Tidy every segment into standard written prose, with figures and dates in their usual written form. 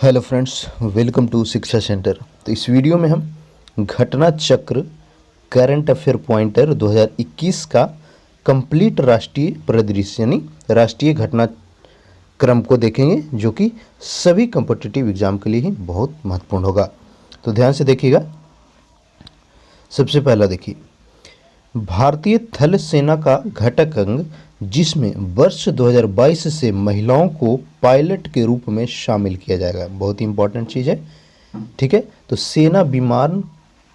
Hello friends, welcome to शिक्षा centre. तो इस वीडियो में हम घटना चक्र करंट अफेयर पॉइंटर 2021 का कंप्लीट राष्ट्रीय परिदृश्य यानी राष्ट्रीय घटना क्रम को देखेंगे, जो कि सभी कॉम्पिटिटिव एग्जाम के लिए ही बहुत महत्वपूर्ण होगा। तो ध्यान से देखिएगा। सबसे पहला देखिए, भारतीय थल सेना का घटक अंग जिसमें वर्ष 2022 से महिलाओं को पायलट के रूप में शामिल किया जाएगा, बहुत ही इंपॉर्टेंट चीज़ है। ठीक है, तो सेना विमान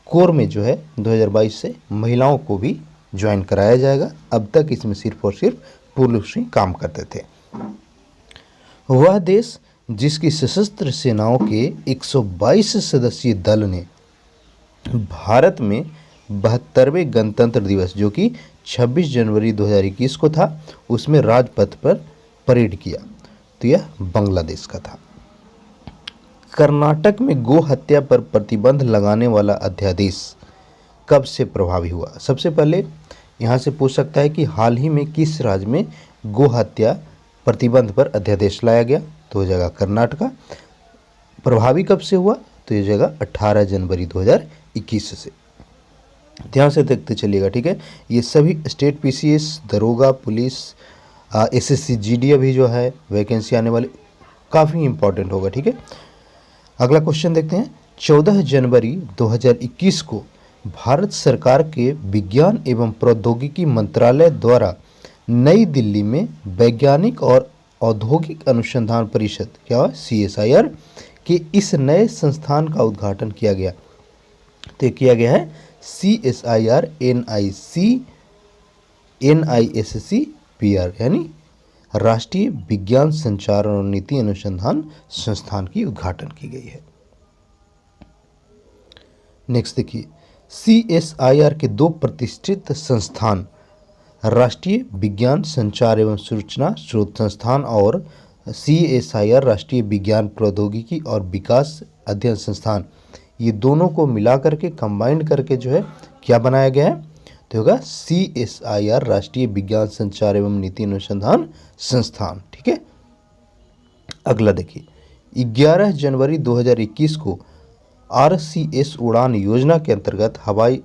कोर में जो है 2022 से महिलाओं को भी ज्वाइन कराया जाएगा। अब तक इसमें सिर्फ और सिर्फ पुरुष ही काम करते थे। वह देश जिसकी सशस्त्र सेनाओं के 122 सदस्यीय दल ने भारत में 72वें गणतंत्र दिवस, जो कि 26 जनवरी 2021 को था, उसमें राजपथ पर परेड किया। तो यह बांग्लादेश का था। कर्नाटक में गो हत्या पर प्रतिबंध लगाने वाला अध्यादेश कब से प्रभावी हुआ? सबसे पहले यहाँ से पूछ सकता है कि हाल ही में किस राज्य में गो हत्या प्रतिबंध पर अध्यादेश लाया गया? तो हो जाएगा कर्नाटका। प्रभावी कब से हुआ? तो ये जगह 18 जनवरी 2021 से। ध्यान से देखते चलिएगा। ठीक है, ये सभी स्टेट पीसीएस, दरोगा, पुलिस, एसएससी, जीडी भी जो है वैकेंसी आने वाली, काफ़ी इंपॉर्टेंट होगा। ठीक है, अगला क्वेश्चन देखते हैं। 14 जनवरी 2021 को भारत सरकार के विज्ञान एवं प्रौद्योगिकी मंत्रालय द्वारा नई दिल्ली में वैज्ञानिक और औद्योगिक अनुसंधान परिषद क्या CSIR के इस नए संस्थान का उद्घाटन किया गया। तो ये किया गया है CSIR NISC यानी राष्ट्रीय विज्ञान संचार और नीति अनुसंधान संस्थान की उद्घाटन की गई है। नेक्स्ट देखिए, CSIR के दो प्रतिष्ठित संस्थान राष्ट्रीय विज्ञान संचार एवं सूचना स्रोत संस्थान और CSIR राष्ट्रीय विज्ञान प्रौद्योगिकी और विकास अध्ययन संस्थान, ये दोनों को मिला करके कंबाइंड करके जो है क्या बनाया गया है? तो होगा CSIR राष्ट्रीय विज्ञान संचार एवं नीति अनुसंधान संस्थान। ठीक है, अगला देखिए, 11 जनवरी 2021 को RCS उड़ान योजना के अंतर्गत हवाई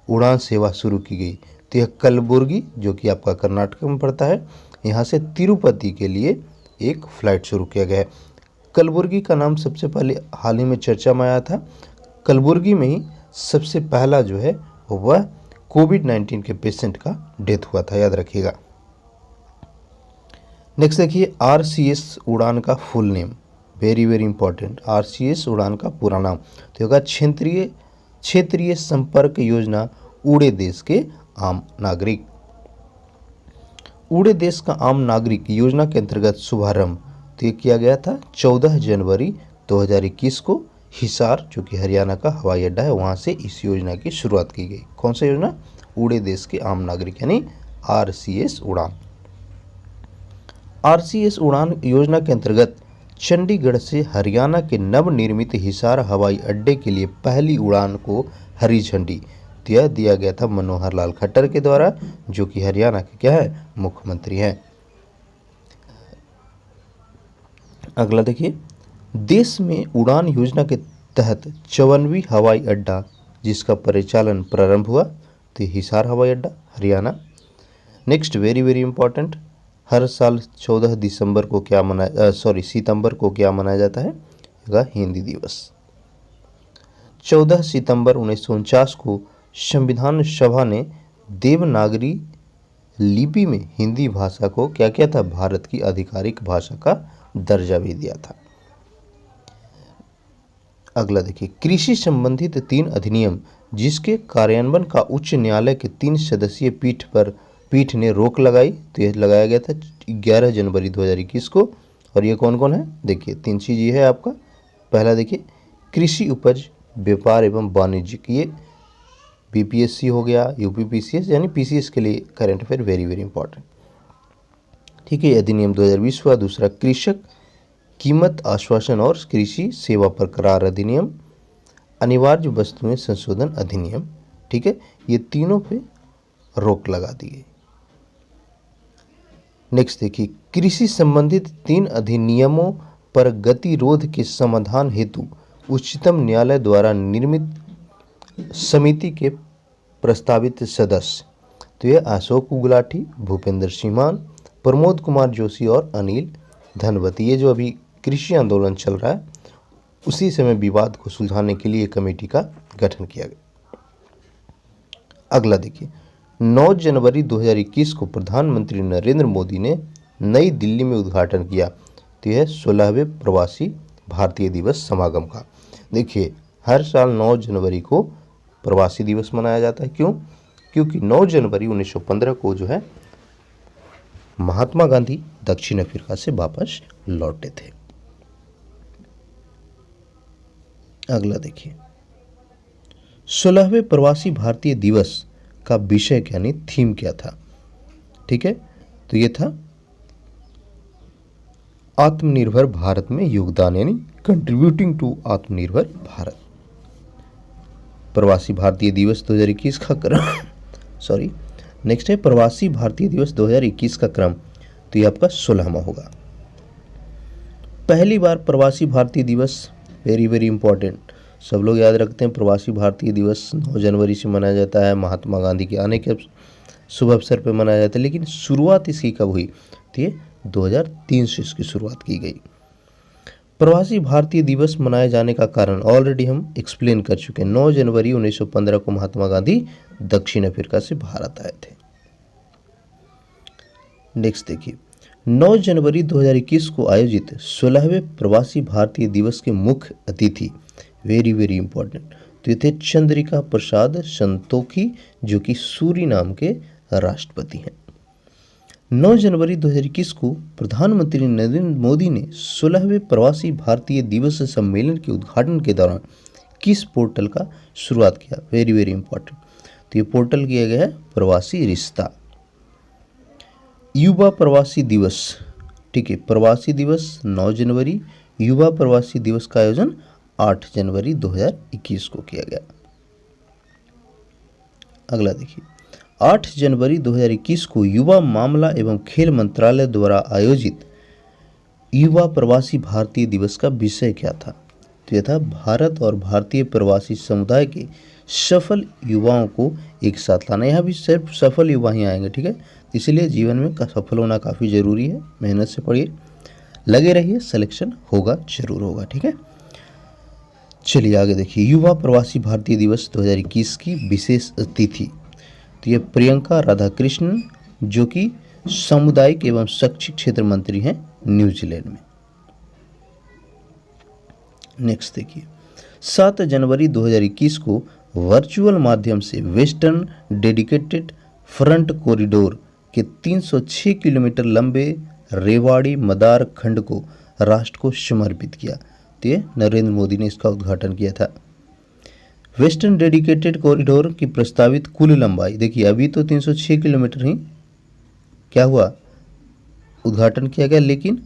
उड़ान सेवा शुरू की गई। तो यह कलबुर्गी, जो कि आपका कर्नाटक में पड़ता है, यहाँ से तिरुपति के लिए एक फ़्लाइट शुरू किया गया है। कलबुर्गी का नाम सबसे पहले हाल ही में चर्चा में आया था। कलबुर्गी में ही सबसे पहला जो है वह कोविड-19 के पेशेंट का डेथ हुआ था, याद रखिएगा। नेक्स्ट देखिए, RCS उड़ान का full name, very very important. RCS उड़ान का पूरा नाम तो होगा क्षेत्रीय संपर्क योजना उड़े देश के आम नागरिक। उड़े देश का आम नागरिक योजना के अंतर्गत शुभारंभ तो ये किया गया था 14 जनवरी 2021 को। हिसार, जो कि हरियाणा का हवाई अड्डा है, वहाँ से इस योजना की शुरुआत की गई। कौन सा योजना? उड़े देश के आम नागरिक यानी RCS उड़ान। RCS उड़ान योजना के अंतर्गत चंडीगढ़ से हरियाणा के नवनिर्मित हिसार हवाई अड्डे के लिए पहली उड़ान को हरी झंडी दिया गया था मनोहर लाल खट्टर के द्वारा, जो कि हरियाणा के क्या है? मुख्यमंत्री हैं। अगला देखिए, देश में उड़ान योजना के तहत 54वीं हवाई अड्डा जिसका परिचालन प्रारंभ हुआ, तो हिसार हवाई अड्डा, Haryana. Next very very important, हर साल 14 दिसंबर को क्या सितंबर को क्या मनाया जाता है? हिंदी दिवस। 14 सितंबर 1949 को संविधान सभा ने देवनागरी लिपि में हिंदी भाषा को क्या किया था? भारत की आधिकारिक भाषा का दर्जा भी दिया था। अगला देखिए, कृषि संबंधित 3 अधिनियम जिसके कार्यान्वयन का उच्च न्यायालय के 3 सदस्यीय पीठ ने रोक लगाई, तो यह लगाया गया था 11 जनवरी 2021 को। और ये कौन कौन है? देखिए 3 चीज़ ये है आपका। पहला देखिए, कृषि उपज व्यापार एवं वाणिज्य, ये BPSC हो गया, UPPCS यानी PCS के लिए current affair very very important. ठीक है, अधिनियम 2020 हुआ। दूसरा, कृषक कीमत आश्वासन और कृषि सेवा पर करार अधिनियम, अनिवार्य वस्तुएं संशोधन अधिनियम। ठीक है, ये तीनों पे रोक लगा दी गई। नेक्स्ट देखिए, कृषि संबंधित 3 अधिनियमों पर गतिरोध के समाधान हेतु उच्चतम न्यायालय द्वारा निर्मित समिति के प्रस्तावित सदस्य। तो ये अशोक गुलाटी, भूपेंद्र सिंह मान, प्रमोद कुमार जोशी और अनिल धनवती। ये जो अभी कृषि आंदोलन चल रहा है उसी समय विवाद को सुलझाने के लिए कमेटी का गठन किया गया। अगला देखिए, 9 जनवरी 2021 को प्रधानमंत्री नरेंद्र मोदी ने नई दिल्ली में उद्घाटन किया। तो यह 16वें प्रवासी भारतीय दिवस समागम का। देखिए, हर साल 9 जनवरी को प्रवासी दिवस मनाया जाता है। क्यों? क्योंकि 9 जनवरी 1915 को जो है महात्मा गांधी दक्षिण अफ्रीका से वापस लौटे थे। अगला देखिए, 16वें प्रवासी भारतीय दिवस का विषय यानी थीम क्या था? ठीक है, तो ये था आत्मनिर्भर भारत में योगदान, यानी कंट्रीब्यूटिंग टू आत्मनिर्भर भारत। प्रवासी भारतीय दिवस 2021 का क्रम नेक्स्ट है प्रवासी भारतीय दिवस 2021 का क्रम। तो ये आपका 16वां होगा। पहली बार प्रवासी भारतीय दिवस, वेरी वेरी इंपॉर्टेंट, सब लोग याद रखते हैं। प्रवासी भारतीय दिवस 9 जनवरी से मनाया जाता है, महात्मा गांधी के आने के शुभ अवसर पर मनाया जाता है। लेकिन शुरुआत इसकी कब हुई? तो ये 2003 से इसकी शुरुआत की गई। प्रवासी भारतीय दिवस मनाए जाने का कारण ऑलरेडी हम एक्सप्लेन कर चुके हैं। 9 जनवरी 1915 को महात्मा गांधी दक्षिण अफ्रीका से भारत आए थे। नेक्स्ट देखिए, 9 जनवरी 2021 को आयोजित 16वें प्रवासी भारतीय दिवस के मुख्य अतिथि, वेरी वेरी इंपॉर्टेंट, तो ये थे चंद्रिका प्रसाद संतोखी, जो कि सूरीनाम के राष्ट्रपति हैं। 9 जनवरी 2021 को प्रधानमंत्री नरेंद्र मोदी ने 16वें प्रवासी भारतीय दिवस सम्मेलन के उद्घाटन के दौरान किस पोर्टल का शुरुआत किया? वेरी वेरी इंपॉर्टेंट, तो ये पोर्टल किया गया है प्रवासी रिश्ता। युवा प्रवासी दिवस, ठीक है, प्रवासी दिवस 9 जनवरी, युवा प्रवासी दिवस का आयोजन 8 जनवरी 2021 को किया गया। अगला देखिए, 8 जनवरी 2021 को युवा मामला एवं खेल मंत्रालय द्वारा आयोजित युवा प्रवासी भारतीय दिवस का विषय क्या था? तो यह था भारत और भारतीय प्रवासी समुदाय के सफल युवाओं को एक साथ लाना। यहाँ भी सिर्फ सफल युवा ही आएंगे, ठीक है, इसलिए जीवन में सफल होना काफ़ी ज़रूरी है। मेहनत से पढ़िए, लगे रहिए, सिलेक्शन होगा, जरूर होगा, ठीक है। चलिए आगे देखिए, युवा प्रवासी भारतीय दिवस 2021 की विशेष अतिथि, तो ये प्रियंका राधाकृष्णन, जो कि सामुदायिक एवं शैक्षिक क्षेत्र मंत्री हैं न्यूजीलैंड में। नेक्स्ट देखिए, 7 जनवरी 2021 को वर्चुअल माध्यम से वेस्टर्न डेडिकेटेड फ्रंट कॉरिडोर के 306 किलोमीटर लंबे रेवाड़ी मदार खंड को राष्ट्र को समर्पित किया। तो ये नरेंद्र मोदी ने इसका उद्घाटन किया था। वेस्टर्न डेडिकेटेड कॉरिडोर की प्रस्तावित कुल लंबाई, देखिए अभी तो 306 किलोमीटर ही क्या हुआ, उद्घाटन किया गया, लेकिन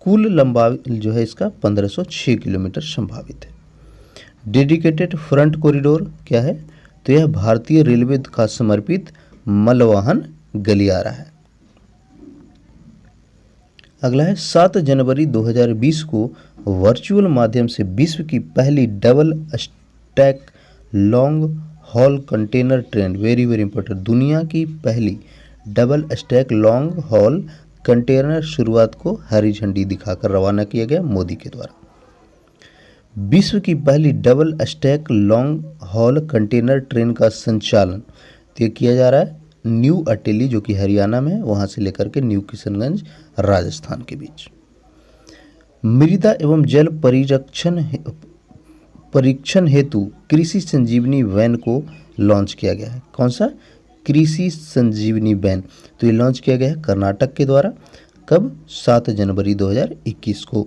कुल लंबाई जो है इसका 1506 किलोमीटर संभावित है। डेडिकेटेड फ्रंट कॉरिडोर क्या है? तो यह भारतीय रेलवे का समर्पित मलवाहन गलियारा है। अगला है 7 जनवरी 2020 को वर्चुअल माध्यम से विश्व की पहली double stack long haul container train, very very important, दुनिया की पहली double stack long haul container शुरुआत को हरी झंडी दिखाकर रवाना किया गया मोदी के द्वारा। विश्व की पहली double stack long haul container train का संचालन तो किया जा रहा है न्यू अटेली, जो कि हरियाणा में है, वहाँ से लेकर के न्यू किशनगंज राजस्थान के बीच। मृदा एवं जल परीक्षण हेतु कृषि संजीवनी वैन को लॉन्च किया गया है। कौन सा? कृषि संजीवनी वैन, तो ये लॉन्च किया गया है कर्नाटक के द्वारा। कब? 7 जनवरी 2021 को।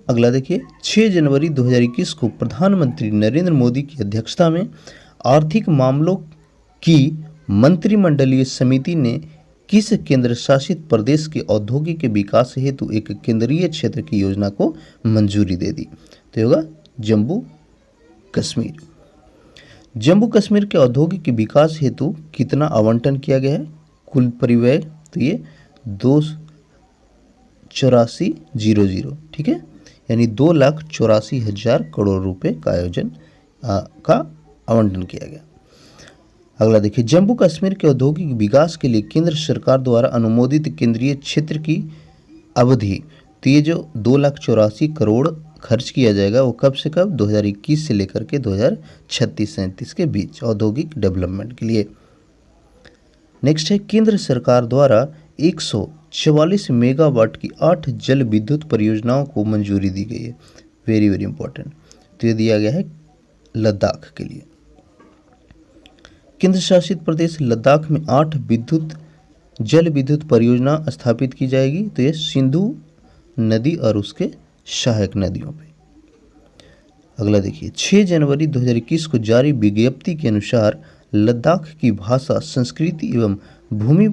अगला देखिए, 6 जनवरी 2021 को प्रधानमंत्री नरेंद्र मोदी की अध्यक्षता में आर्थिक मामलों की मंत्रिमंडलीय समिति ने किस केंद्र शासित प्रदेश के औद्योगिक विकास हेतु एक केंद्रीय क्षेत्र की योजना को मंजूरी दे दी? तो होगा जम्मू कश्मीर। जम्मू कश्मीर के औद्योगिक विकास हेतु कितना आवंटन किया गया है? कुल परिव्यय तो ये 2,84,00, ठीक है, यानी 2,84,000 करोड़ रुपए का का आवंटन किया गया। अगला देखिए, जम्मू कश्मीर के औद्योगिक विकास के लिए केंद्र सरकार द्वारा अनुमोदित केंद्रीय क्षेत्र की अवधि, तो ये जो 2,84,00 करोड़ खर्च किया जाएगा वो कब से कब, 2021 से लेकर के 2036-37 के बीच औद्योगिक डेवलपमेंट के लिए। नेक्स्ट है, केंद्र सरकार द्वारा 144 मेगावाट की 8 जल विद्युत परियोजनाओं को मंजूरी दी गई है। Very very important. तो ये दिया गया है लद्दाख के लिए। केंद्र शासित प्रदेश लद्दाख में 8 जल विद्युत परियोजना स्थापित की जाएगी। तो ये सिंधु नदी और उसके सहायक नदियों पे। अगला देखिए, 6 जनवरी 2021 को जारी विज्ञप्ति के अनुसार लद्दाख की भाषा, संस्कृति एवं भूमि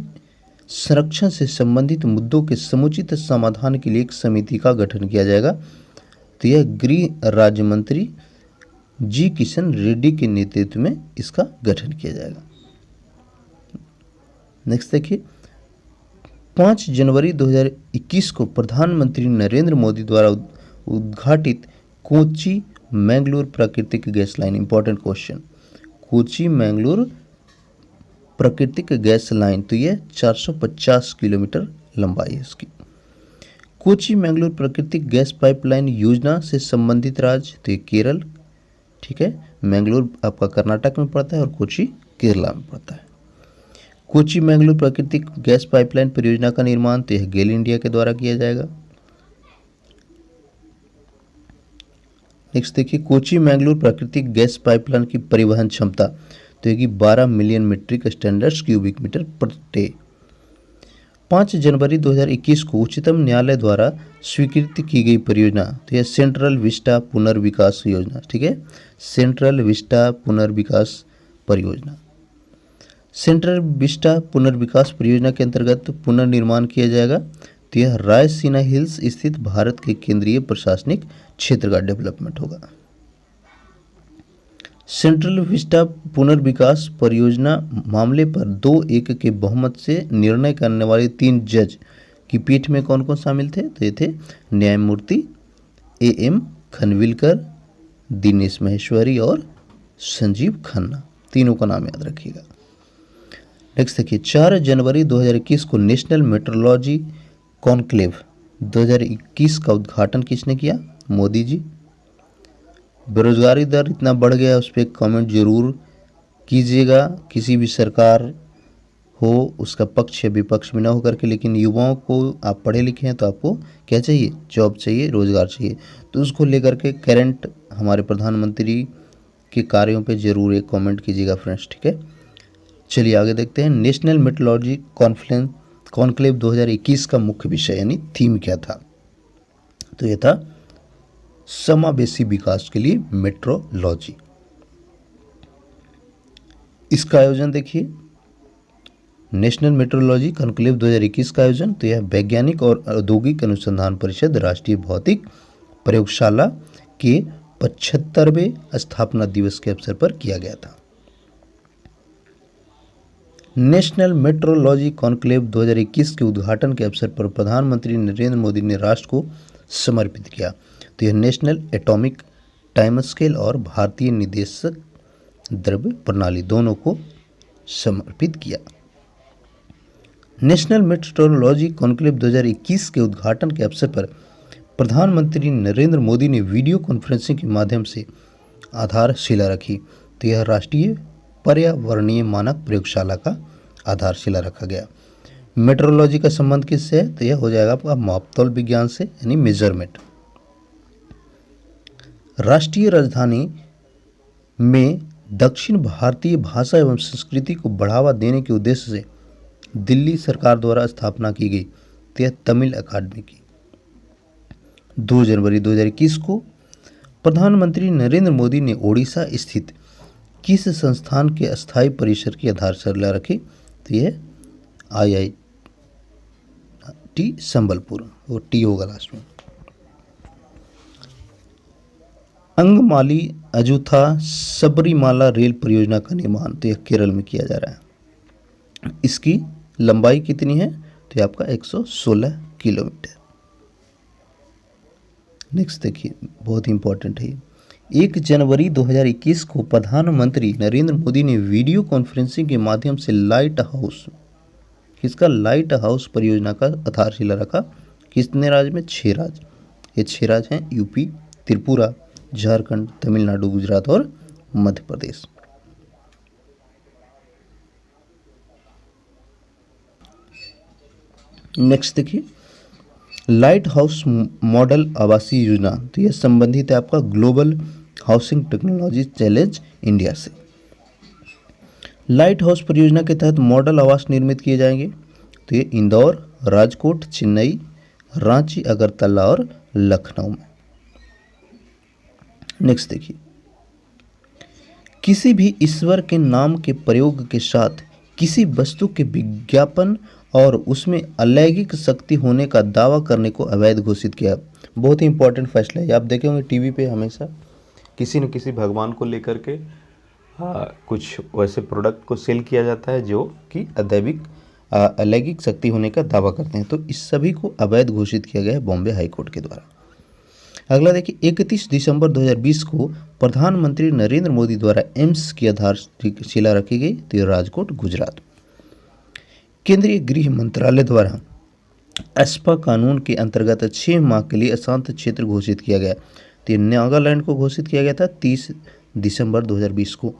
संरक्षण से संबंधित मुद्दों के समुचित समाधान के लिए एक समिति का गठन किया जाएगा। तो यह गृह राज्य मंत्री जी किशन रेड्डी के नेतृत्व में इसका गठन किया जाएगा। नेक्स्ट देखिए, 5 जनवरी 2021 को प्रधानमंत्री नरेंद्र मोदी द्वारा उद्घाटित कोच्चि मैंगलोर प्राकृतिक gas line, important question, Kochi Mangalore प्राकृतिक गैस लाइन, तो ये 450 किलोमीटर लंबाई है इसकी। कोच्चि मैंगलोर प्राकृतिक गैस पाइपलाइन योजना से संबंधित राज्य, तो ये केरल, ठीक है, मैंगलोर आपका कर्नाटक में पड़ता है और कोच्चि केरला में पड़ता है। कोच्चि मैंगलोर प्राकृतिक गैस पाइपलाइन परियोजना का निर्माण, तो यह गेल इंडिया के द्वारा किया जाएगा। नेक्स्ट देखिए, कोच्चि मैंगलोर प्राकृतिक गैस पाइपलाइन की परिवहन क्षमता, तो ये 12 million metric standard cubic metre per day. 5 जनवरी 2021 को उच्चतम न्यायालय द्वारा स्वीकृत की गई परियोजना, तो यह सेंट्रल विस्टा पुनर्विकास योजना, ठीक है, सेंट्रल विस्टा पुनर्विकास परियोजना। सेंट्रल विस्टा पुनर्विकास परियोजना के अंतर्गत पुनर्निर्माण किया जाएगा। तो यह रायसीना हिल्स स्थित भारत के केंद्रीय प्रशासनिक क्षेत्र का डेवलपमेंट होगा। सेंट्रल विस्टा पुनर्विकास परियोजना मामले पर 2-1 के बहुमत से निर्णय करने वाले 3 जज की पीठ में कौन कौन शामिल थे, तो ये थे न्यायमूर्ति AM खनविलकर, दिनेश माहेश्वरी और संजीव खन्ना, तीनों का नाम याद रखिएगा। नेक्स्ट देखिए, 4 जनवरी 2021 को नेशनल मेट्रोलॉजी कॉन्क्लेव 2021 का उद्घाटन किसने किया, मोदी जी। बेरोजगारी दर इतना बढ़ गया, उस पर कमेंट जरूर कीजिएगा। किसी भी सरकार हो उसका पक्ष या विपक्ष में ना होकर के, लेकिन युवाओं को, आप पढ़े लिखे हैं तो आपको क्या चाहिए, जॉब चाहिए, रोजगार चाहिए। तो उसको लेकर के करंट हमारे प्रधानमंत्री के कार्यों पे जरूर एक कमेंट कीजिएगा फ्रेंड्स, ठीक है। चलिए आगे देखते हैं, नेशनल मेट्रोलॉजी कॉन्क्लेव 2021 का मुख्य विषय यानी थीम क्या था, तो यह था समावेशी विकास के लिए मेट्रोलॉजी। इसका आयोजन देखिए, नेशनल मेट्रोलॉजी कॉन्क्लेव 2021 का आयोजन, तो यह वैज्ञानिक और औद्योगिक अनुसंधान परिषद राष्ट्रीय भौतिक प्रयोगशाला के 75वें स्थापना दिवस के अवसर पर किया गया था। नेशनल मेट्रोलॉजी कॉन्क्लेव 2021 के उद्घाटन के अवसर पर प्रधानमंत्री नरेंद्र मोदी ने राष्ट्र को समर्पित किया। तो यह नेशनल एटॉमिक टाइम स्केल और भारतीय निदेशक द्रव्य प्रणाली दोनों को समर्पित किया। नेशनल मेट्रोलॉजी कॉन्क्लेव 2021 के उद्घाटन के अवसर पर प्रधानमंत्री नरेंद्र मोदी ने वीडियो कॉन्फ्रेंसिंग के माध्यम से आधारशिला रखी। तो यह राष्ट्रीय पर्यावरणीय मानक प्रयोगशाला का आधारशिला रखा गया। मेट्रोलॉजी का संबंध किससे है, तो यह हो जाएगा आपका मापतौल विज्ञान से यानी मेजरमेंट। राष्ट्रीय राजधानी में दक्षिण भारतीय भाषा एवं संस्कृति को बढ़ावा देने के उद्देश्य से दिल्ली सरकार द्वारा स्थापना की गई। तो यह तमिल अकादमी की 2 जनवरी 2021 को प्रधानमंत्री नरेंद्र मोदी ने ओडिशा स्थित किस संस्थान के अस्थायी परिसर की आधारशिला रखी, तो यह IIT संबलपुर, वो टी होगा लास्ट में। अंगमाली अजुथा सबरीमाला रेल परियोजना का निर्माण, तो यह केरल में किया जा रहा है। इसकी लंबाई कितनी है, तो यह आपका 116 किलोमीटर। नेक्स्ट देखिए, बहुत ही इंपॉर्टेंट है। 1 जनवरी 2021 को प्रधानमंत्री नरेंद्र मोदी ने वीडियो कॉन्फ्रेंसिंग के माध्यम से लाइट हाउस, किसका, लाइट हाउस परियोजना का आधारशिला रखा। कितने राज्य में, 6 राज्य। ये 6 राज्य हैं यूपी, त्रिपुरा, झारखंड, तमिलनाडु, गुजरात और मध्य प्रदेश। नेक्स्ट देखिए, लाइट हाउस मॉडल आवासीय योजना, तो यह संबंधित है आपका global housing technology challenge India से। लाइट हाउस परियोजना के तहत मॉडल आवास निर्मित किए जाएंगे, तो ये इंदौर, राजकोट, चेन्नई, रांची, अगरतला और लखनऊ में। नेक्स्ट देखिए, किसी भी ईश्वर के नाम के प्रयोग के साथ किसी वस्तु के विज्ञापन और उसमें अलैंगिक शक्ति होने का दावा करने को अवैध घोषित किया। बहुत ही इंपॉर्टेंट फैसला है। आप देखे होंगे टीवी पे हमेशा किसी न किसी भगवान को लेकर के कुछ वैसे प्रोडक्ट को सेल किया जाता है जो कि अलैंगिक शक्ति होने का दावा करते हैं, तो इस सभी को अवैध घोषित किया गया है बॉम्बे हाई कोर्ट के द्वारा। अगला देखिए, 31 दिसंबर 2020 को प्रधानमंत्री नरेंद्र मोदी द्वारा एम्स की आधारशिला रखी गई, तो राजकोट, गुजरात। केंद्रीय गृह मंत्रालय द्वारा एस्पा कानून के अंतर्गत 6 माह के लिए अशांत क्षेत्र घोषित किया गया, तो ये नागालैंड को घोषित किया गया था 30 दिसंबर 2020 को।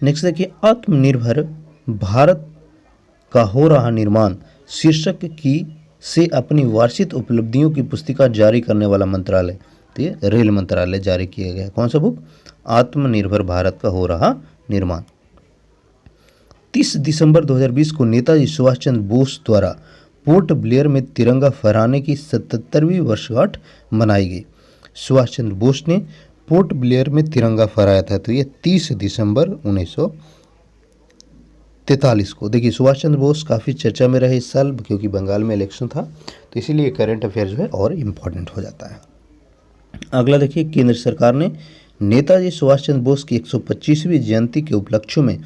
नेक्स्ट देखिए, आत्मनिर्भर भारत का हो रहा निर्माण शीर्षक की से अपनी वार्षिक उपलब्धियों की पुस्तिका जारी करने वाला मंत्रालय, तो ये रेल मंत्रालय जारी किया गया। कौन सा बुक, आत्मनिर्भर भारत का हो रहा निर्माण। 30 दिसंबर 2020 को नेताजी सुभाष चंद्र बोस द्वारा पोर्ट ब्लेयर में तिरंगा फहराने की 77वीं वर्षगांठ मनाई गई। सुभाष चंद्र बोस ने पोर्ट ब्लेयर में तिरंगा फहराया था, तो ये 30 दिसंबर 1943 को। देखिए, सुभाष चंद्र बोस काफ़ी चर्चा में रहे इस साल, क्योंकि बंगाल में इलेक्शन था, तो इसीलिए करंट अफेयर जो है और इम्पॉर्टेंट हो जाता है। अगला देखिए, केंद्र सरकार ने नेताजी सुभाष चंद्र बोस की 125वीं जयंती के उपलक्ष्य में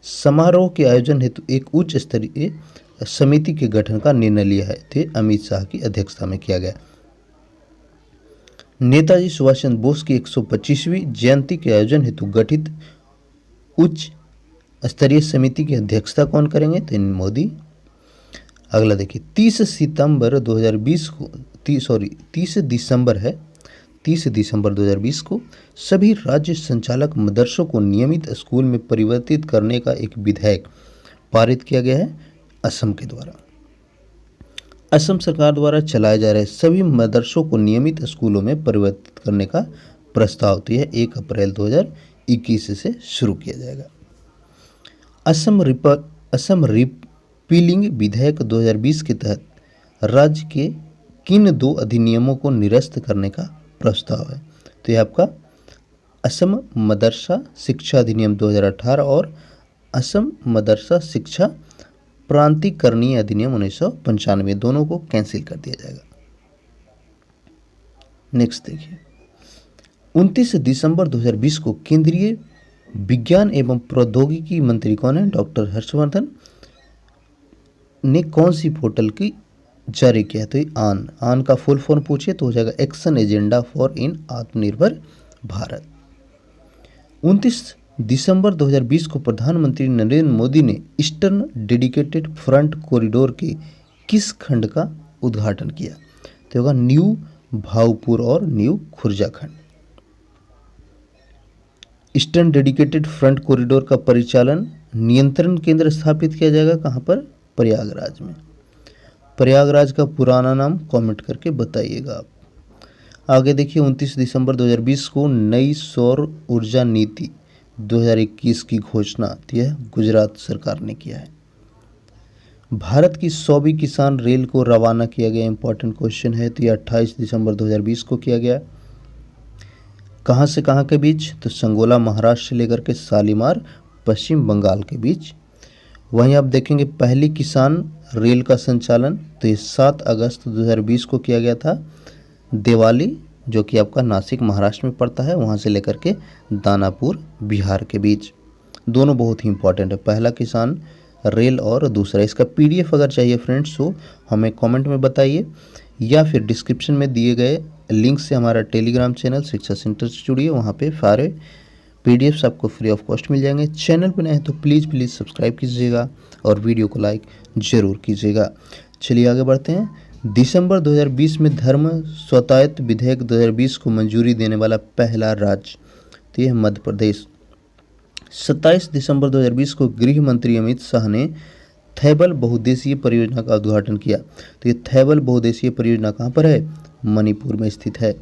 समारोह के आयोजन हेतु एक उच्च स्तरीय समिति के गठन का निर्णय लिया है, तो अमित शाह की अध्यक्षता में किया गया। नेताजी सुभाष चंद्र बोस की 125वीं जयंती के आयोजन हेतु गठित उच्च स्तरीय समिति की अध्यक्षता कौन करेंगे, तो मोदी। अगला देखिए, 30 दिसंबर 2020 को सभी राज्य संचालक मदरसों को नियमित स्कूल में परिवर्तित करने का एक विधेयक पारित किया गया है असम के द्वारा। असम सरकार द्वारा चलाए जा रहे सभी मदरसों को नियमित स्कूलों में परिवर्तित करने का प्रस्ताव, तो यह 1 अप्रैल 2021 से शुरू किया जाएगा। असम रिपीलिंग विधेयक 2020 के तहत राज्य के किन 2 अधिनियमों को निरस्त करने का प्रस्ताव है, तो यह आपका असम मदरसा शिक्षा अधिनियम 2018 और असम मदरसा शिक्षा प्रांतिकरणीय अधिनियम 1995, दोनों को कैंसिल कर दिया जाएगा। नेक्स्ट देखिए, 29 दिसंबर 2020 को केंद्रीय विज्ञान एवं प्रौद्योगिकी मंत्री कौन है, डॉक्टर हर्षवर्धन ने कौन सी पोर्टल की जारी किया, तो आन का फुल फॉर्म पूछिए तो हो जाएगा एक्शन एजेंडा फॉर इन आत्मनिर्भर भारत। 29 दिसंबर 2020 को प्रधानमंत्री नरेंद्र मोदी ने ईस्टर्न डेडिकेटेड फ्रंट कॉरिडोर के किस खंड का उद्घाटन किया, तो होगा न्यू भाऊपुर और न्यू खुर्जा खंड। ईस्टर्न डेडिकेटेड फ्रंट कॉरिडोर का परिचालन नियंत्रण केंद्र स्थापित किया जाएगा कहाँ पर, प्रयागराज में। प्रयागराज का पुराना नाम कमेंट करके बताइएगा आप। आगे देखिए, 29 दिसंबर 2020 को नई सौर ऊर्जा नीति 2021 की घोषणा यह गुजरात सरकार ने किया है। भारत की 100वीं किसान रेल को रवाना किया गया, इंपॉर्टेंट क्वेश्चन है, तो यह 28 दिसंबर 2020 को किया गया। कहाँ से कहाँ के बीच, तो संगोला महाराष्ट्र से लेकर के शालीमार पश्चिम बंगाल के बीच। वहीं आप देखेंगे पहली किसान रेल का संचालन तो ये 7 अगस्त 2020 को किया गया था, देवाली जो कि आपका नासिक महाराष्ट्र में पड़ता है वहाँ से लेकर के दानापुर बिहार के बीच। दोनों बहुत ही इंपॉर्टेंट है, पहला किसान रेल और दूसरा। इसका PDF अगर चाहिए फ्रेंड्स तो हमें कमेंट में बताइए, या फिर डिस्क्रिप्शन में दिए गए लिंक से हमारा टेलीग्राम चैनल शिक्षा सेंटर से जुड़िए। वहाँ पे सारे पीडीएफ्स आपको फ्री ऑफ कॉस्ट मिल जाएंगे। चैनल पर नए हैं तो प्लीज़ सब्सक्राइब कीजिएगा और वीडियो को लाइक ज़रूर कीजिएगा। चलिए आगे बढ़ते हैं। दिसंबर 2020 में धर्म स्वतायत विधेयक 2020 को मंजूरी देने वाला पहला राज्य, तो यह मध्य प्रदेश। 27 दिसंबर 2020 को गृह मंत्री अमित शाह ने थैबल बहुउद्देशीय परियोजना का उद्घाटन किया। तो ये थैबल बहुउद्देशीय परियोजना कहाँ पर है? मणिपुर में स्थित है।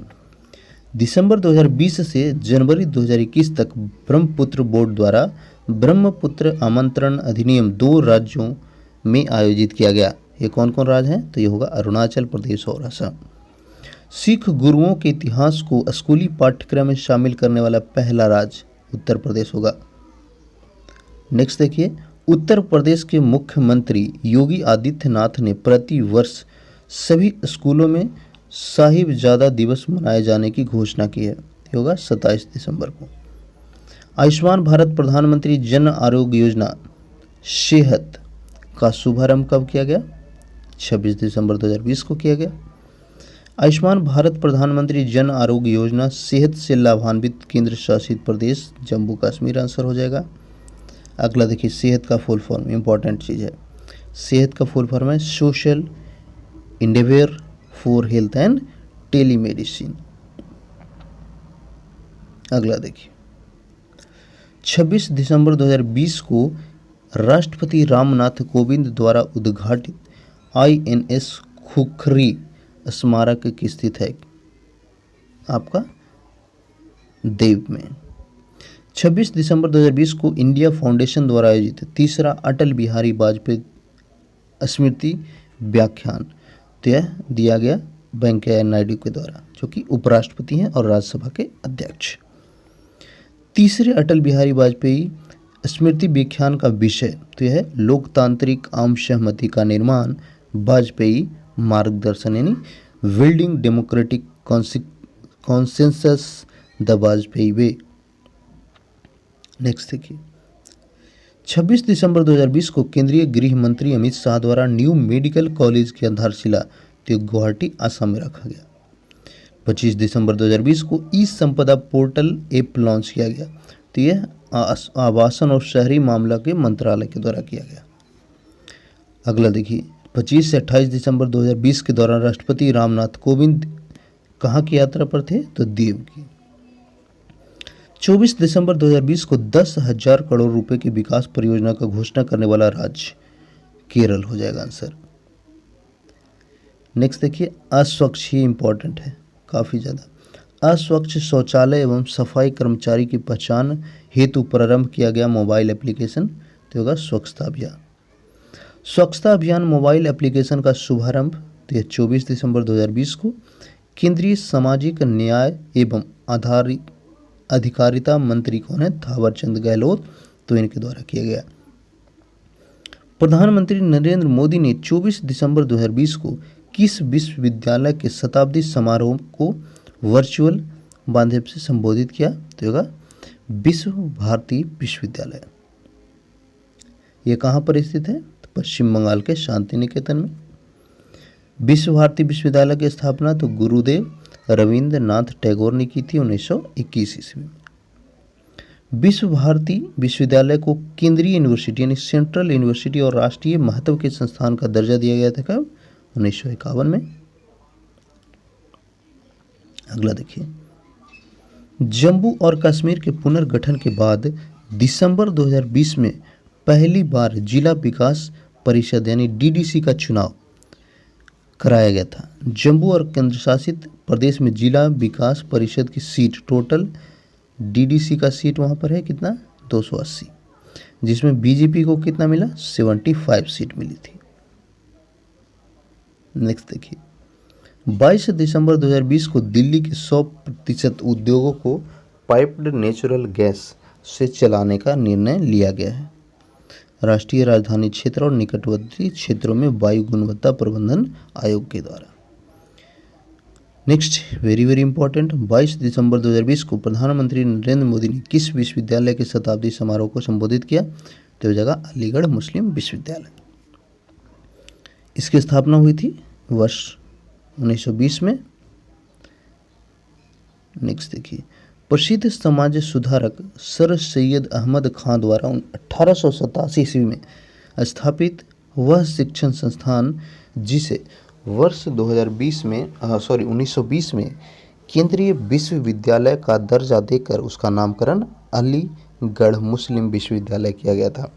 दिसंबर 2020 से जनवरी 2021 तक ब्रह्मपुत्र बोर्ड द्वारा ब्रह्मपुत्र आमंत्रण अधिनियम 2 राज्यों में आयोजित किया गया। ये कौन कौन राज्य हैं? तो ये होगा अरुणाचल प्रदेश और असम। सिख गुरुओं के इतिहास को स्कूली पाठ्यक्रम में शामिल करने वाला पहला राज्य उत्तर प्रदेश होगा। नेक्स्ट देखिए, उत्तर प्रदेश के मुख्यमंत्री योगी आदित्यनाथ ने प्रति वर्ष सभी स्कूलों में साहिबजादा दिवस मनाए जाने की घोषणा की है। ये होगा 27 दिसंबर को। आयुष्मान भारत प्रधानमंत्री जन आरोग्य योजना सेहत का शुभारंभ कब किया गया? 26 दिसंबर 2020 को किया गया। आयुष्मान भारत प्रधानमंत्री जन आरोग्य योजना सेहत से लाभान्वित केंद्र शासित प्रदेश जम्मू कश्मीर आंसर हो जाएगा। अगला देखिए, सेहत का फुल फॉर्म, इंपॉर्टेंट चीज़ है। सेहत का फुल फॉर्म है social endeavour for health and telemedicine. अगला देखिए, 26 दिसंबर 2020 को राष्ट्रपति रामनाथ कोविंद द्वारा उद्घाटित INS खुखरी स्मारक की स्थित है आपका देव में। 26 दिसंबर 2020 को इंडिया फाउंडेशन द्वारा आयोजित तीसरा अटल बिहारी वाजपेयी स्मृति व्याख्यान दिया गया वेंकैया नायडू के द्वारा, जो कि उपराष्ट्रपति हैं और राज्यसभा के अध्यक्ष। तीसरे अटल बिहारी वाजपेयी स्मृति व्याख्यान का विषय तो यह है लोकतांत्रिक आम सहमति का निर्माण, वाजपेयी मार्गदर्शन, यानी building democratic consensus the Vajpayee way. Next देखिए, 26 दिसंबर 2020 को केंद्रीय गृह मंत्री अमित शाह द्वारा न्यू मेडिकल कॉलेज की आधारशिला तो गुवाहाटी असम में रखा गया। 25 दिसंबर 2020 को ई संपदा पोर्टल ऐप लॉन्च किया गया। तो यह आवासन और शहरी मामला के मंत्रालय के द्वारा किया गया। अगला देखिए, 25 से 28 दिसंबर 2020 के दौरान राष्ट्रपति रामनाथ कोविंद कहाँ की यात्रा पर थे? तो दीव की। 24 दिसंबर 2020 को 10,000 करोड़ रुपए की विकास परियोजना का घोषणा करने वाला राज्य केरल हो जाएगा आंसर। नेक्स्ट देखिए, अस्वच्छ, ही इंपॉर्टेंट है काफ़ी ज़्यादा। अस्वच्छ शौचालय एवं सफाई कर्मचारी की पहचान हेतु प्रारंभ किया गया मोबाइल एप्लीकेशन तो होगा स्वच्छता अभियान। स्वच्छता अभियान मोबाइल एप्लीकेशन का शुभारंभ तो 24 दिसंबर 2020 को केंद्रीय सामाजिक न्याय एवं अधिकारिता मंत्री कौन है? थावरचंद गहलोत, तो इनके द्वारा किया गया। प्रधानमंत्री नरेंद्र मोदी ने 24 दिसंबर 2020 को किस विश्वविद्यालय के शताब्दी समारोह को वर्चुअल माध्यम से संबोधित किया? तो होगा विश्व भारती विश्वविद्यालय। यह कहाँ पर स्थित है? तो पश्चिम बंगाल के शांति निकेतन में। विश्व भारती विश्वविद्यालय की स्थापना तो गुरुदेव रविंद्रनाथ टैगोर ने की थी 1921 ईस्वी में। विश्व भारती विश्वविद्यालय को केंद्रीय यूनिवर्सिटी यानी सेंट्रल यूनिवर्सिटी और राष्ट्रीय महत्व के संस्थान का दर्जा दिया गया था कब? 1951 में। अगला देखिए, जम्मू और कश्मीर के पुनर्गठन के बाद दिसंबर 2020 में पहली बार जिला विकास परिषद यानी DDC का चुनाव कराया गया था। जम्मू और केंद्र शासित प्रदेश में जिला विकास परिषद की सीट टोटल DDC का सीट वहाँ पर है कितना? 280, जिसमें बीजेपी को कितना मिला? 75 सीट मिली थी। नेक्स्ट देखिए, 22 दिसंबर 2020 को दिल्ली के 100% उद्योगों को पाइप्ड नेचुरल गैस से चलाने का निर्णय लिया गया है। राष्ट्रीय राजधानी क्षेत्र और निकटवर्ती क्षेत्रों में वायु गुणवत्ता प्रबंधन आयोग के द्वारा। नेक्स्ट, वेरी इंपॉर्टेंट, 22 दिसंबर 2020 को प्रधानमंत्री नरेंद्र मोदी ने किस विश्वविद्यालय के शताब्दी समारोह को संबोधित किया? तो हो जाएगा अलीगढ़ मुस्लिम विश्वविद्यालय। इसकी स्थापना हुई थी वर्ष 1920 में। नेक्स्ट देखिए, प्रसिद्ध समाज सुधारक सर सैयद अहमद खां द्वारा 1887 ईस्वी में स्थापित वह शिक्षण संस्थान जिसे वर्ष 2020 में 1920 में केंद्रीय विश्वविद्यालय का दर्जा देकर उसका नामकरण अलीगढ़ मुस्लिम विश्वविद्यालय किया गया था।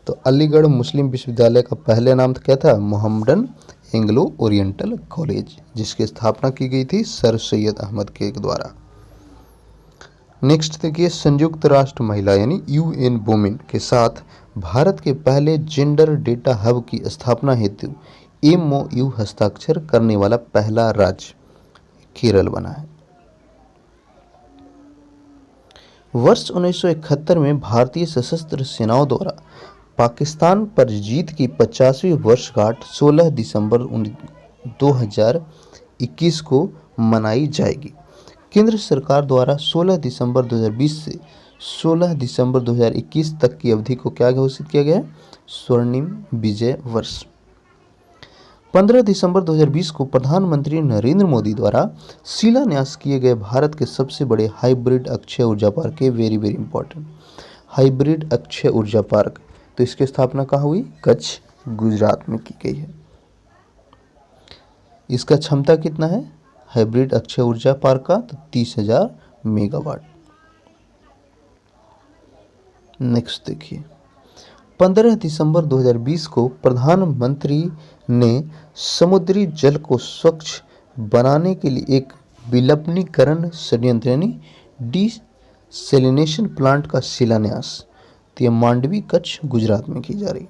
तो अलीगढ़ मुस्लिम विश्वविद्यालय का पहले नाम क्या था? मोहम्मडन एंग्लो ओरिएंटल कॉलेज, जिसकी स्थापना की गई थी सर सैयद अहमद के द्वारा। नेक्स्ट देखिए, संयुक्त राष्ट्र महिला यानी यूएन वुमेन के साथ भारत के पहले जेंडर डेटा हब की स्थापना हेतु एमओयू हस्ताक्षर करने वाला पहला राज्य केरल बना है। वर्ष 1971 में भारतीय सशस्त्र सेनाओं द्वारा पाकिस्तान पर जीत की 50वीं वर्षगांठ 16 दिसंबर 2021 को मनाई जाएगी। केंद्र सरकार द्वारा 16 दिसंबर 2020 से 16 दिसंबर 2021 तक की अवधि को क्या घोषित किया गया है? स्वर्णिम विजय वर्ष। 15 दिसंबर 2020 को प्रधानमंत्री नरेंद्र मोदी द्वारा शिलान्यास किए गए भारत के सबसे बड़े हाइब्रिड अक्षय ऊर्जा पार्क के वेरी इंपॉर्टेंट हाइब्रिड अक्षय ऊर्जा पार्क, तो इसकी स्थापना कहाँ हुई? कच्छ, गुजरात में की गई है। इसका क्षमता कितना है हाइब्रिड अक्षय ऊर्जा पार्क का? तो 30,000 मेगावाट। नेक्स्ट देखिए, 15 दिसंबर 2020 को प्रधानमंत्री ने समुद्री जल को स्वच्छ बनाने के लिए एक विलवणीकरण संयंत्र यानी डिसैलिनेशन प्लांट का शिलान्यास, तो यह मांडवी, कच्छ, गुजरात में की जा रही।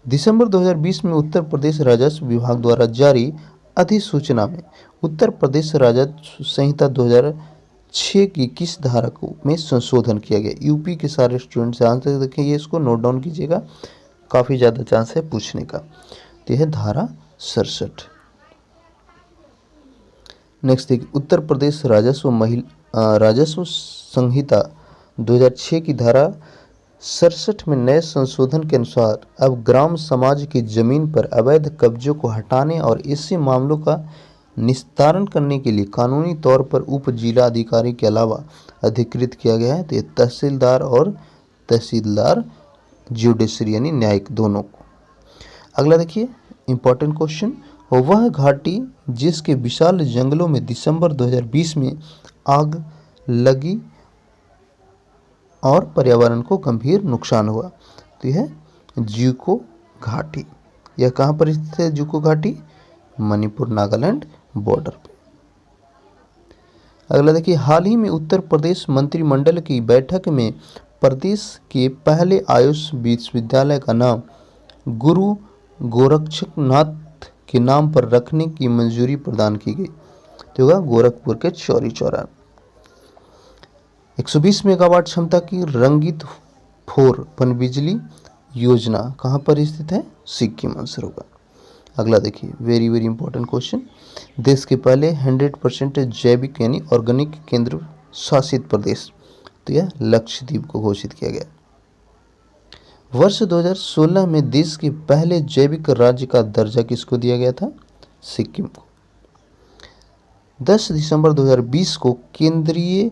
दिसंबर 2020 में उत्तर प्रदेश राजस्व विभाग द्वारा जारी अधिसूचना में उत्तर प्रदेश राजस्व संहिता 2006 की किस धारा में संशोधन किया गया? यूपी के सारे स्टूडेंट्स आंसर देखिए, इसको नोट डाउन कीजिएगा, काफ़ी ज़्यादा चांस है पूछने का। तो यह धारा 67। नेक्स्ट देखिए, उत्तर प्रदेश राजस्व संहिता 2006 की धारा 67 में नए संशोधन के अनुसार अब ग्राम समाज की जमीन पर अवैध कब्जों को हटाने और ऐसे मामलों का निस्तारण करने के लिए कानूनी तौर पर उप जिला अधिकारी के अलावा अधिकृत किया गया है। तो ये तहसीलदार और तहसीलदार ज्यूडिशरी यानी न्यायिक दोनों को। अगला देखिए इंपॉर्टेंट क्वेश्चन, वह घाटी जिसके विशाल जंगलों में दिसंबर 2020 में आग लगी और पर्यावरण को गंभीर नुकसान हुआ, तो यह जुको घाटी। यह कहाँ पर स्थित है जुको घाटी? मणिपुर नागालैंड बॉर्डर पे। अगला देखिए, हाल ही में उत्तर प्रदेश मंत्रिमंडल की बैठक में प्रदेश के पहले आयुष विश्वविद्यालय का नाम गुरु गोरक्षनाथ के नाम पर रखने की मंजूरी प्रदान की गई, तो होगा गोरखपुर के चौरी चौरा। 120 मेगावाट क्षमता की रंगित 4 पनबिजली योजना कहाँ पर स्थित है? सिक्किम आंसर होगा। अगला देखिए वेरी इंपॉर्टेंट क्वेश्चन, देश के पहले 100% जैविक यानी ऑर्गेनिक केंद्र शासित प्रदेश, तो यह लक्षद्वीप को घोषित किया गया। वर्ष 2016 में देश के पहले जैविक राज्य का दर्जा किसको दिया गया था? सिक्किम को। 10 दिसंबर 2020 को केंद्रीय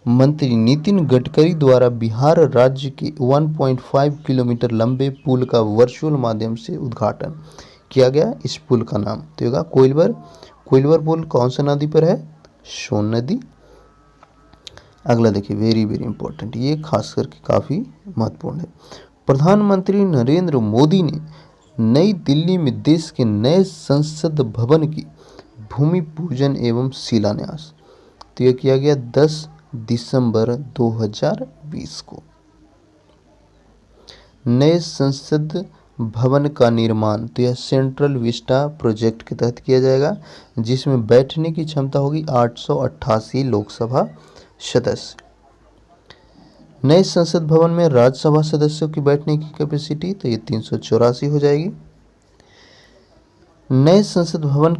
मंत्री नितिन गडकरी द्वारा बिहार राज्य के 1.5 किलोमीटर लंबे पुल का वर्चुअल माध्यम से उद्घाटन किया गया। इस पुल का नाम तो होगा कोइलवर पुल। कौन सा नदी पर है? सोन नदी। अगला देखिए वेरी इंपॉर्टेंट, ये खास करके काफ़ी महत्वपूर्ण है। प्रधानमंत्री नरेंद्र मोदी ने नई दिल्ली में देश के नए संसद भवन की भूमि पूजन एवं शिलान्यास, तो यह किया गया 10 दिसंबर 2020 को। नए संसद भवन का निर्माण तो यह सेंट्रल विस्टा प्रोजेक्ट के तहत किया जाएगा, जिसमें बैठने की क्षमता होगी 888 लोकसभा सदस्य। नए संसद भवन में राज्यसभा सदस्यों की बैठने की कैपेसिटी तो ये 384 हो जाएगी। नए संसद भवन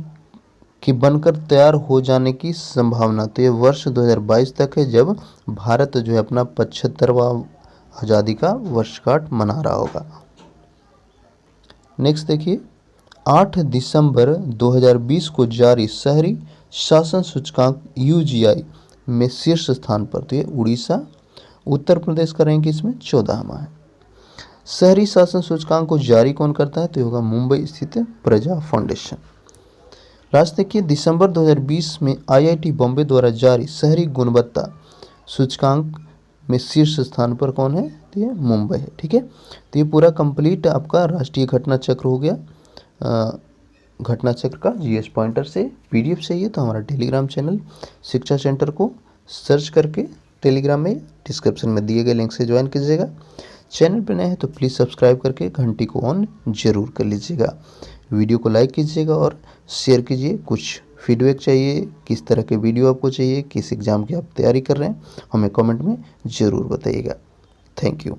के बनकर तैयार हो जाने की संभावना तो ये वर्ष 2022 तक है, जब भारत जो है अपना 75वां आज़ादी का वर्षगांठ मना रहा होगा। नेक्स्ट देखिए 8 दिसंबर 2020 को जारी शहरी शासन सूचकांक यूजीआई में शीर्ष स्थान पर। तो ये उड़ीसा, उत्तर प्रदेश का रैंक इसमें 14वां है। शहरी शासन सूचकांक को जारी कौन करता है? तो होगा मुंबई स्थित प्रजा फाउंडेशन। लास्ट देखिए, दिसंबर 2020 में आईआईटी बॉम्बे द्वारा जारी शहरी गुणवत्ता सूचकांक में शीर्ष स्थान पर कौन है? तो ये मुंबई है। ठीक है, तो ये पूरा कंप्लीट आपका राष्ट्रीय घटना चक्र हो गया। घटना चक्र का जीएस पॉइंटर से पीडीएफ चाहिए तो हमारा टेलीग्राम चैनल शिक्षा सेंटर को सर्च करके टेलीग्राम में डिस्क्रिप्शन में दिए गए लिंक से ज्वाइन कीजिएगा। चैनल पर नए हैं तो प्लीज़ सब्सक्राइब करके घंटी को ऑन जरूर कर लीजिएगा। वीडियो को लाइक कीजिएगा और शेयर कीजिए। कुछ फीडबैक चाहिए, किस तरह के वीडियो आपको चाहिए, किस एग्ज़ाम की आप तैयारी कर रहे हैं, हमें कमेंट में ज़रूर बताइएगा। Thank you.